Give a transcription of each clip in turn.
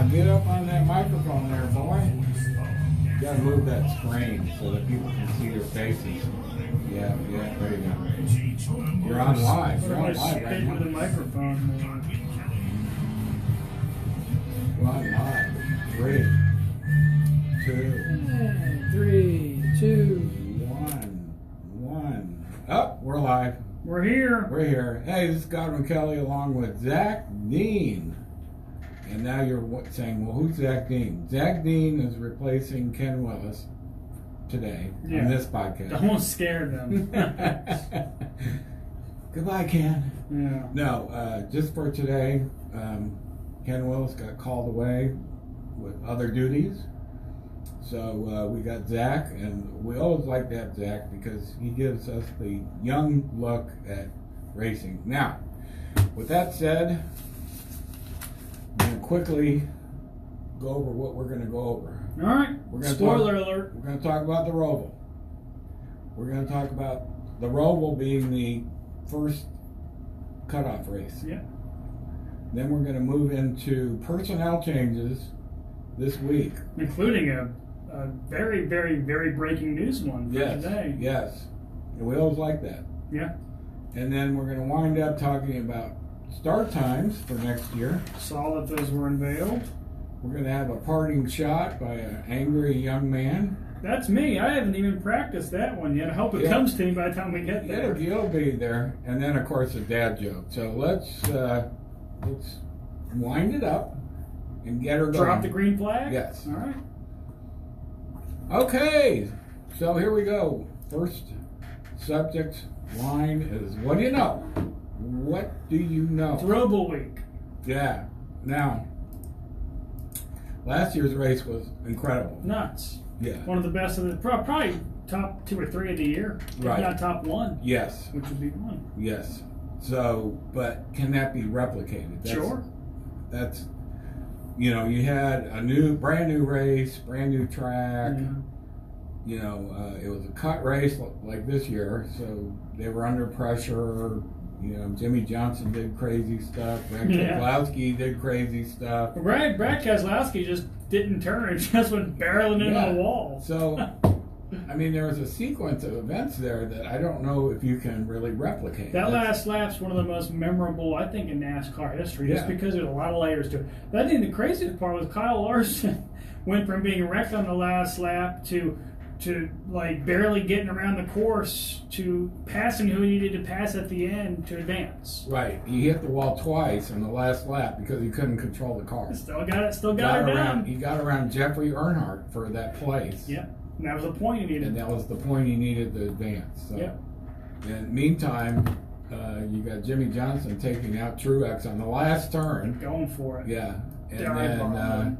on, get up on that microphone there, boy. You gotta move that screen so that people can see your faces. Yeah, there you go. You're on live. You're on live right now. With the microphone. You're on live. 3, 2, 3, 2, 1. Oh, we're live. We're here. We're here. Hey, this is Godwin Kelly along with Zach Dean. And now you're saying, well, who's Zach Dean? Zach Dean is replacing Ken Willis today on this podcast. Don't scare them. Goodbye, Ken. Yeah. No, just for today, Ken Willis got called away with other duties. So we got Zach, and we always like to have Zach because he gives us the young look at racing. Now, with that said, I'm going to quickly go over what we're going to go over. All right. Spoiler alert. We're going to talk about the Roval. We're going to talk about the Roval being the first cutoff race. Yeah. Then we're going to move into personnel changes this week. Including a very, very, very breaking news one for today. Yes. And we always like that. Yeah. And then we're going to wind up talking about start times for next year. Saw that those were unveiled. We're going to have a parting shot by an angry young man. That's me. I haven't even practiced that one yet. I hope it comes to me by the time we get there. It'll be there. And then, of course, a dad joke. So let's wind it up and get her going. Drop the green flag? Yes. All right. Okay. So here we go. First subject line is, what do you know? What do you know? It's Roval week. Yeah. Now, last year's race was incredible. Nuts. Yeah. One of the best of the probably top 2 or 3 of the year. Right. If not top 1. Yes. Which would be 1. Yes. So, but can that be replicated? Sure. That's, you had a brand new race, brand new track. Yeah. It was a cut race like this year, so they were under pressure. Jimmy Johnson did crazy stuff. Brad Keselowski did crazy stuff. Brad Keselowski just didn't turn; just went barreling into the wall. So, there was a sequence of events there that I don't know if you can really replicate. That last lap's one of the most memorable, I think, in NASCAR history, just because there's a lot of layers to it. But I think the craziest part was Kyle Larson went from being wrecked on the last lap to like barely getting around the course to passing who he needed to pass at the end to advance. Right. He hit the wall twice in the last lap because he couldn't control the car. Still got it down. He got around Jeffrey Earnhardt for that place. Yeah. And that was the point he needed. And that was the point he needed to advance. So. Yeah. And meantime, you got Jimmy Johnson taking out Truex on the last turn. Going for it. Yeah. And then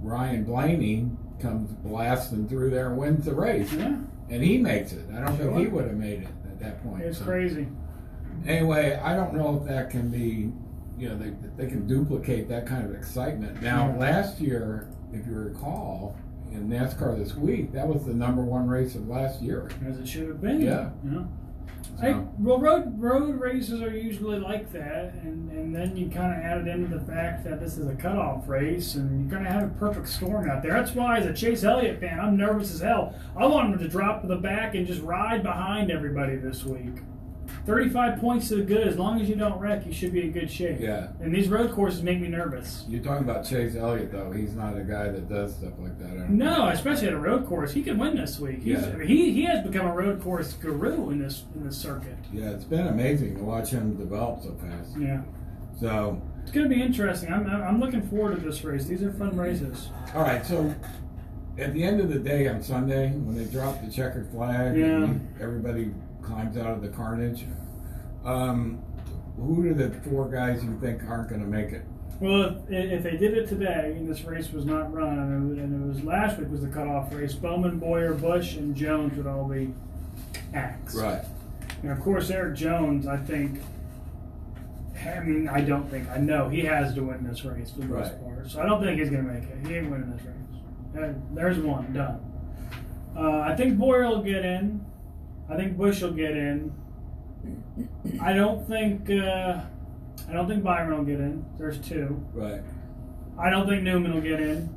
Ryan Blaney comes blasting through there and wins the race. Yeah. And he makes it. I don't think he would have made it at that point. It's crazy. Anyway, I don't know if that can be, they can duplicate that kind of excitement. Now, last year, if you recall, in NASCAR this week, that was the #1 race of last year. As it should have been. Yeah. So. Road races are usually like that, and then you kind of add it into the fact that this is a cutoff race, and you're going to have a perfect storm out there. That's why, as a Chase Elliott fan, I'm nervous as hell. I want him to drop to the back and just ride behind everybody this week. 35 points to the good. As long as you don't wreck, you should be in good shape. Yeah. And these road courses make me nervous. You're talking about Chase Elliott, though. He's not a guy that does stuff like that. No, especially at a road course. He could win this week. He has become a road course guru in this circuit. Yeah, it's been amazing to watch him develop so fast. Yeah. So it's going to be interesting. I'm looking forward to this race. These are fun races. All right, so at the end of the day on Sunday, when they drop the checkered flag, and everybody climbs out of the carnage. Who are the 4 guys you think aren't going to make it? Well, if they did it today, and this race was not run, and it was last week was the cutoff race, Bowman, Boyer, Busch, and Jones would all be axed. Right. And of course, Eric Jones, I know he has to win this race for the most part. So I don't think he's going to make it. He ain't winning this race. There's one, done. I think Boyer will get in. I think Busch will get in. I don't think Byron will get in. There's 2. Right. I don't think Newman will get in,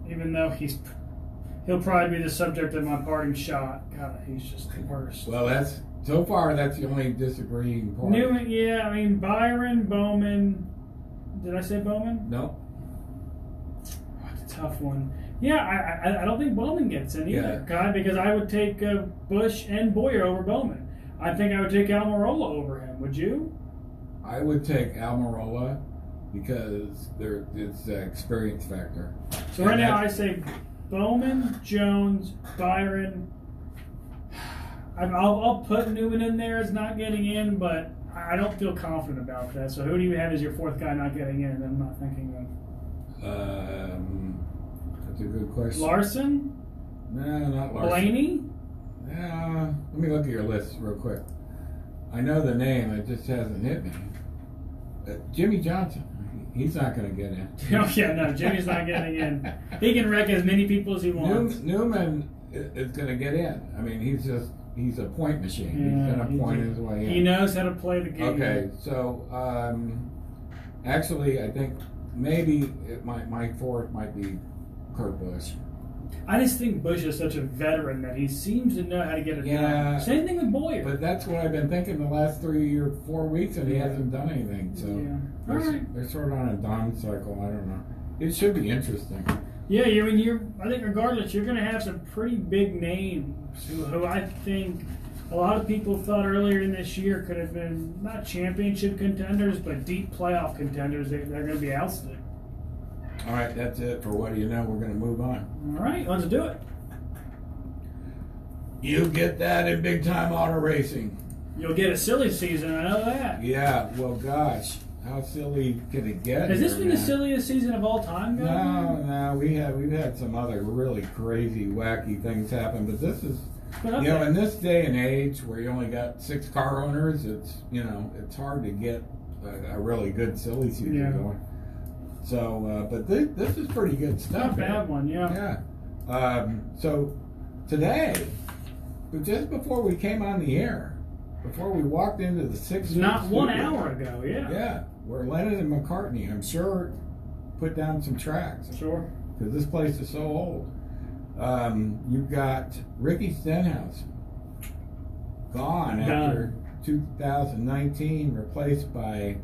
even though he'll probably be the subject of my parting shot. God, he's just the worst. Well, so far that's the only disagreeing part. Newman, yeah, I mean Byron, Bowman. Did I say Bowman? No. Oh, it's a tough one. Yeah, I don't think Bowman gets in either, God, because I would take Busch and Boyer over Bowman. I think I would take Almirola over him. Would you? I would take Almirola because it's the experience factor. So right now I say Bowman, Jones, Byron. I'll put Newman in there as not getting in, but I don't feel confident about that. So who do you have as your fourth guy not getting in? I'm not thinking of. That's a good question. Larson? No, not Larson. Blaney? Yeah, let me look at your list real quick. I know the name, it just hasn't hit me. Jimmy Johnson. He's not going to get in. Oh, yeah, no, Jimmy's not getting in. He can wreck as many people as he wants. Newman is going to get in. I mean, he's a point machine. He's going to point his way in. He knows how to play the game. Okay, so actually, I think maybe my fourth might be Kurt Busch. I just think Busch is such a veteran that he seems to know how to get it done. Same thing with Boyer. But that's what I've been thinking the last 3 or 4 weeks, and he hasn't done anything. So they're sort of on a down cycle. I don't know. It should be interesting. Yeah, I think regardless, you're going to have some pretty big names who I think a lot of people thought earlier in this year could have been not championship contenders, but deep playoff contenders. They're going to be ousted. All right, that's it for What Do You Know. We're going to move on. All right, let's do it. You get that in big time auto racing. You'll get a silly season, I know that. Yeah, well, gosh, how silly can it get? Has this been the silliest season of all time, Godwin? No, we've had some other really crazy, wacky things happen, but this is, in this day and age where you only got 6 car owners, it's hard to get a really good silly season going. So, but this is pretty good stuff. Not a bad one, yeah. So today, but just before we came on the air, before we walked into the 6th, not 1 hour ago, yeah, where Lennon and McCartney, I'm sure, put down some tracks. Sure. Because this place is so old. You've got Ricky Stenhouse gone after 2019, replaced by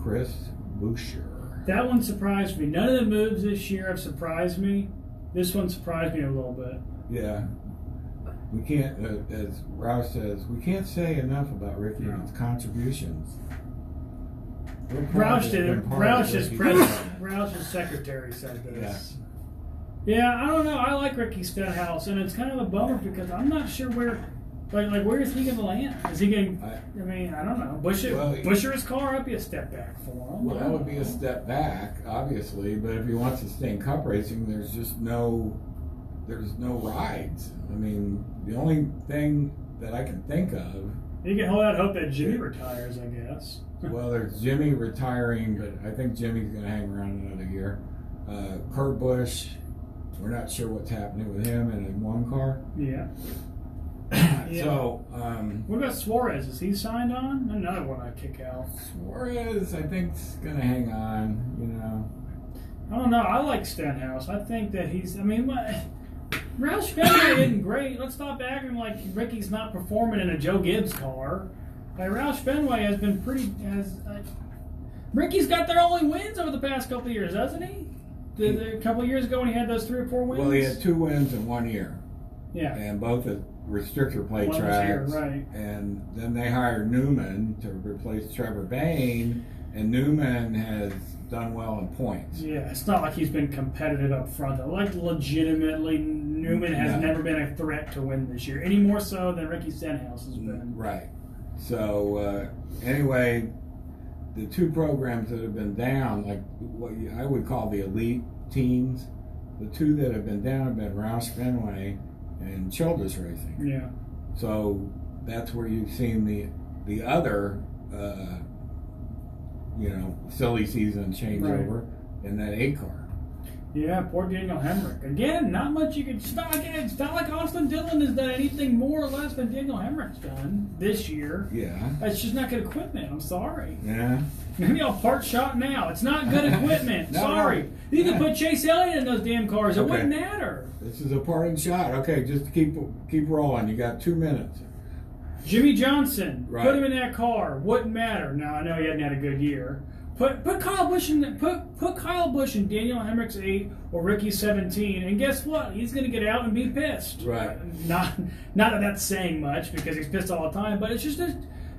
Chris Buescher. That one surprised me. None of the moves this year have surprised me. This one surprised me a little bit. Yeah. We can't, as Roush says, we can't say enough about Ricky and his contributions. Roush did it. Roush's secretary said this. Yeah, I don't know. I like Ricky Stenhouse, and it's kind of a bummer because I'm not sure where is he going to land? Is he going? I mean, I don't know. Buescher his car up, be a step back for him. Well, that would be a step back, obviously. But if he wants to stay in Cup racing, there's no rides. I mean, the only thing that I can think of. You can hold out hope that Jimmy retires, I guess. Well, there's Jimmy retiring, but I think Jimmy's going to hang around another year. Kurt Busch, we're not sure what's happening with him and in one car. Yeah. So, what about Suarez? Is he signed on? Another one I kick out. Suarez, I think, is going to hang on, I don't know. I like Stenhouse. I think that he's, Roush Fenway isn't great. Let's stop acting like Ricky's not performing in a Joe Gibbs car. Roush Fenway has been Ricky's got their only wins over the past couple of years, hasn't he? A couple of years ago when he had those 3 or 4 wins? Well, he had 2 wins in 1 year. Yeah. And both at restrictor plate tracks. Here, right. And then they hired Newman to replace Trevor Bayne, and Newman has done well in points. Yeah, it's not like he's been competitive up front. Though. Like, legitimately, Newman has never been a threat to win this year, any more so than Ricky Stenhouse has been. Right. So, anyway, the 2 programs that have been down, like what I would call the elite teams, the 2 that have been down have been Roush Fenway and Childress Racing. Yeah. So that's where you've seen the other, silly season changeover in that 8 car. Yeah, poor Daniel Hemrick. Again, not much you can. It's not like Austin Dillon has done anything more or less than Daniel Hemrick's done this year. Yeah. It's just not good equipment. I'm sorry. Yeah. Maybe I'll part shot now. It's not good equipment. No, sorry. no. You could put Chase Elliott in those damn cars. It Okay. wouldn't matter. This is a parting shot. Okay, just keep rolling. You got 2 minutes. Jimmy Johnson, Right. put him in that car. Wouldn't matter. Now I know he hadn't had a good year. Put Kyle Busch in. Put Kyle Busch in Daniel Hemrick's 8 or Ricky's 17, and guess what? He's going to get out and be pissed. Right. Not that that's saying much because he's pissed all the time, but it's just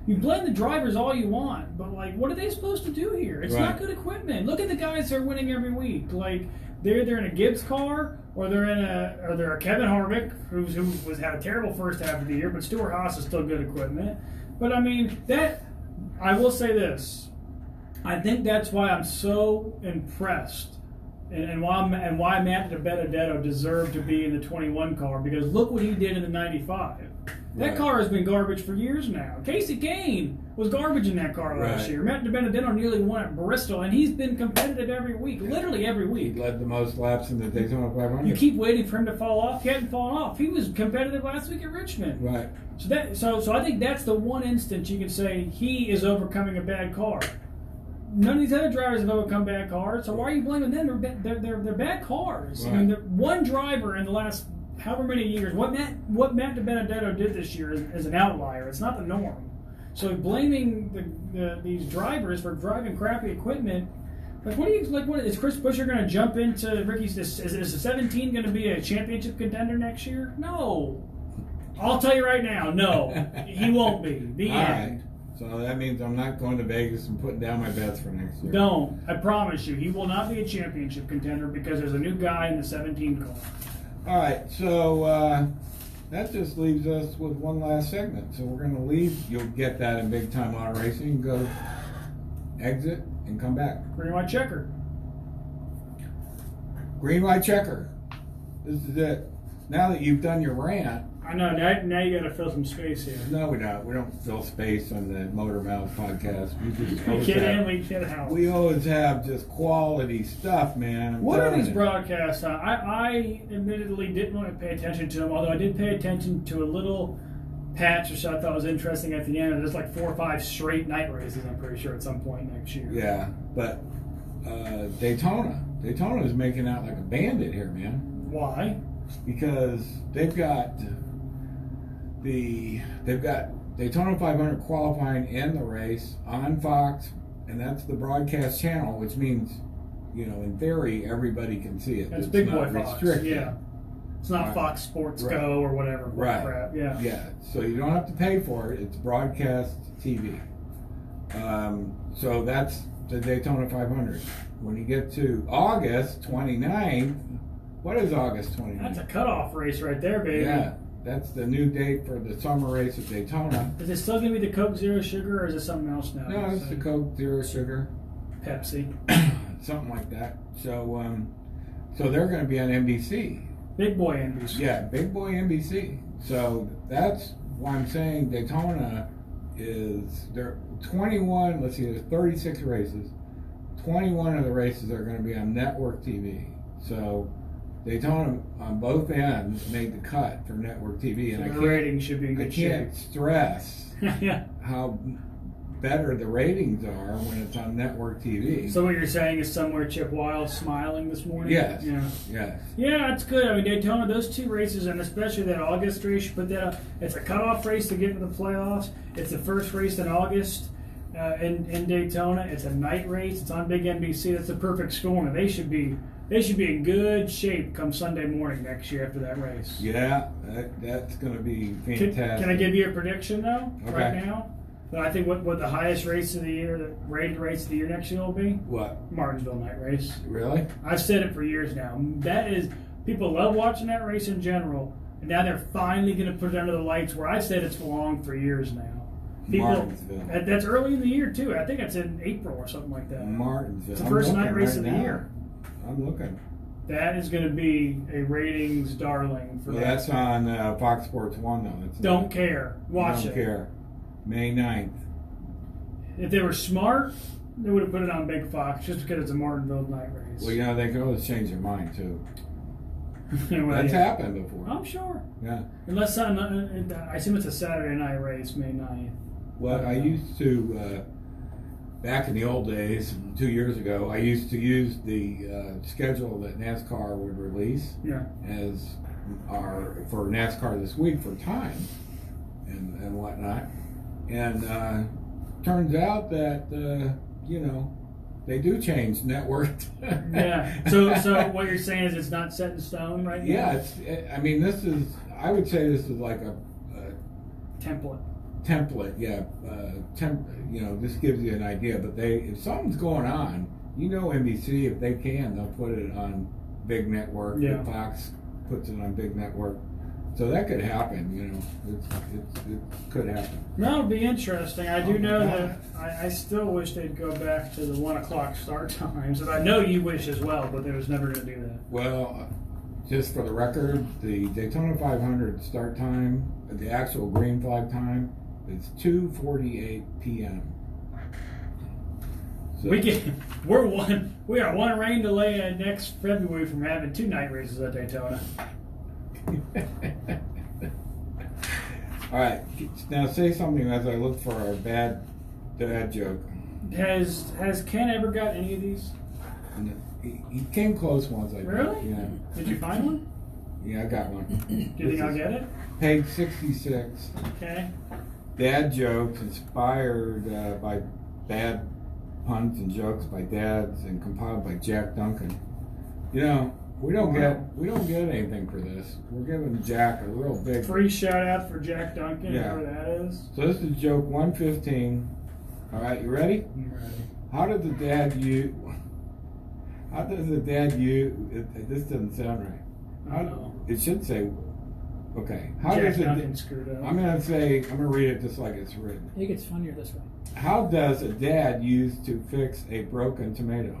you blame the drivers all you want, but like, what are they supposed to do here? It's not good equipment. Look at the guys that are winning every week. Like they're in a Gibbs car, or they're a Kevin Harvick who had a terrible first half of the year, but Stewart Haas is still good equipment. But I mean that I will say this. I think that's why I'm so impressed, and why Matt DiBenedetto deserved to be in the 21 car, because look what he did in the 95. That car has been garbage for years now. Casey Kane was garbage in that car last year. Matt DiBenedetto nearly won at Bristol, and he's been competitive every week, literally every week. He led the most laps in the Daytona 500. You keep waiting for him to fall off. He hadn't fallen off. He was competitive last week at Richmond. Right. So I think that's the one instance you can say he is overcoming a bad car. None of these other drivers have overcome bad cars, so why are you blaming them? They're bad cars. Right. I mean, one driver in the last however many years, what Matt DiBenedetto did this year is an outlier. It's not the norm. So blaming these drivers for driving crappy equipment, what is Chris Buescher going to jump into Ricky's? Is the 17 going to be a championship contender next year? No. I'll tell you right now, no, he won't be. The end. Right. So that means I'm not going to Vegas and putting down my bets for next year. Don't. I promise you, he will not be a championship contender because there's a new guy in the 17 car. All right, so that just leaves us with one last segment. So we're going to leave. You'll get that in Big Time Auto Racing. Go exit and come back. Green, white, checker. Green, white, checker. This is it. Now that you've done your rant. I know. Now you got to fill some space here. No, we don't. We don't fill space on the Motor Mouth podcast. We get in, we get out. We always have just quality stuff, man. What are these broadcasts on? I admittedly didn't want to pay attention to them, although I did pay attention to a little patch which I thought was interesting at the end. There's like 4 or 5 straight night races, I'm pretty sure, at some point next year. Yeah, but Daytona is making out like a bandit here, man. Why? Because they've got Daytona 500 qualifying and the race on Fox, and that's the broadcast channel, which means, in theory, everybody can see it. That's it's Big not Boy Fox. restricted. Yeah. It's not Fox Sports Go or whatever. Right. Crap. Yeah. Yeah. So you don't have to pay for it. It's broadcast TV. So that's the Daytona 500. When you get to August 29th, what is August 29th? That's a cutoff race right there, baby. Yeah. That's the new date for the summer race at Daytona. Is it still going to be the Coke Zero Sugar, or is it something else now? No, it's the Coke Zero Sugar. Pepsi. Something like that. So they're going to be on NBC. Big Boy NBC. Yeah, Big Boy NBC. So that's why I'm saying Daytona there 21, let's see, there's 36 races. 21 of the races are going to be on network TV. So Daytona on both ends made the cut for network TV, and the ratings should be in good shape. I can't stress how better the ratings are when it's on network TV. So what you're saying is somewhere Chip Wiles smiling this morning? Yes. Yeah. Yes. Yeah, it's good. I mean, Daytona, those 2 races, and especially that August race, you put that up. It's a cutoff race to get into the playoffs. It's the first race in August in Daytona. It's a night race. It's on Big NBC. That's a perfect storm. And they should be in good shape come Sunday morning next year after that race. Yeah, that's going to be fantastic. Can I give you a prediction, though, okay. right now? But I think what the highest race of the year, the rated race of the year next year will be? What? Martinsville night race. Really? I've said it for years now. People love watching that race in general, and now they're finally going to put it under the lights where I've said it's belonged for years now. Martinsville. That's early in the year, too. I think it's in April or something like that. Martinsville. It's the first night race of the year. I'm looking. That is going to be a ratings darling for that. That's on Fox Sports 1, though. Don't care. Watch it. Don't care. May 9th. If they were smart, They would have put it on Big Fox just because it's a Martinville night race. Well, you know, they can always change their mind, too. Well, That's yeah. happened before. I'm sure. Yeah. Unless I assume it's a Saturday night race, May 9th. Well, I used to, back in the old days, 2 years ago, I used to use the schedule that NASCAR would release as for NASCAR this week for time and whatnot. And turns out that, you know, they do change network. Yeah. So what you're saying is it's not set in stone right now? Yeah. I mean, I would say this is like a template, yeah. You know, this gives you an idea. But if something's going on, you know, NBC, if they can, they'll put it on big network. Yeah. Fox puts it on big network, so that could happen. You know, it could happen. No, it'll be interesting. I do know that I still wish they'd go back to the 1 o'clock start times, and I know you wish as well, but they was never going to do that. Well, just for the record, the Daytona 500 start time, the actual green flag time, is 2:48 p.m. So, we are one rain delay next February from having 2 night races at Daytona. All right, now say something as I look for our bad dad joke. Has Ken ever got any of these? He came close once, I think. Really? Yeah. Did you find one? Yeah, I got one. Do you think I'll get it? Page 66. Okay. Dad jokes inspired by bad puns and jokes by dads and compiled by Jack Duncan. You know, we don't get anything for this. We're giving Jack a real big Free shout out for Jack Duncan, Yeah. whoever that is. So this is joke 115. All right, you ready? I'm ready. How does the dad use? This doesn't sound right. It should say, okay. How Jack does it? Duncan screwed up. I'm gonna read it just like it's written. I think it's funnier this way. How does a dad use to fix a broken tomato?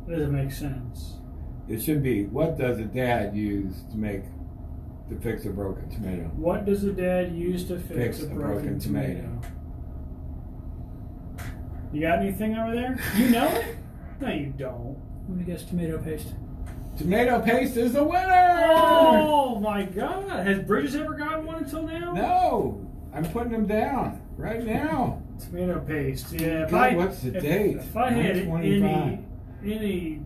That doesn't make sense. It should be, what does a dad use to fix a broken tomato? What does a dad use to fix a broken tomato? You got anything over there? You know it? No, you don't. I'm gonna guess tomato paste. Tomato paste is the winner! Oh my God! Has Bridges ever gotten one until now? No! I'm putting them down right now. Tomato paste. Yeah. God, what's the date? If I had 9/25. any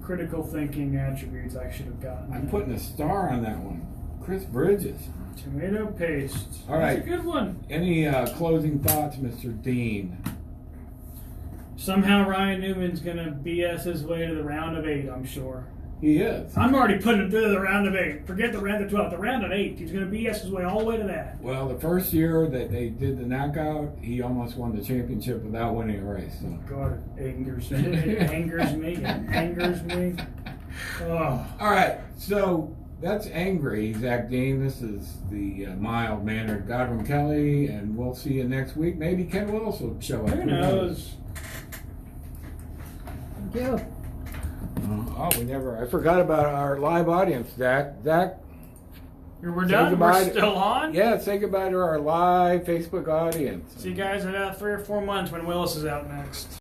critical thinking attributes, I should have gotten. I'm that. putting a star on that one. Chris Bridges. Tomato paste. All right. That's a good one. Any closing thoughts, Mr. Dean? Somehow Ryan Newman's gonna BS his way to the round of 8. I'm sure. He is. I'm already putting him through the round of 8. Forget the round of 12. The round of 8. He's gonna BS his way all the way to that. Well, the first year that they did the knockout, he almost won the championship without winning a race. So. God, it angers me. It angers me. It angers me. Oh. All right, so that's angry, Zach Dean. This is the mild-mannered Godwin Kelly, and we'll see you next week. Maybe Ken Willis will show up. Who knows? Thank you. I forgot about our live audience, Zach. Zach, We're say done? goodbye We're still on? Yeah, say goodbye to our live Facebook audience. See you guys in 3 or 4 months when Willis is out next.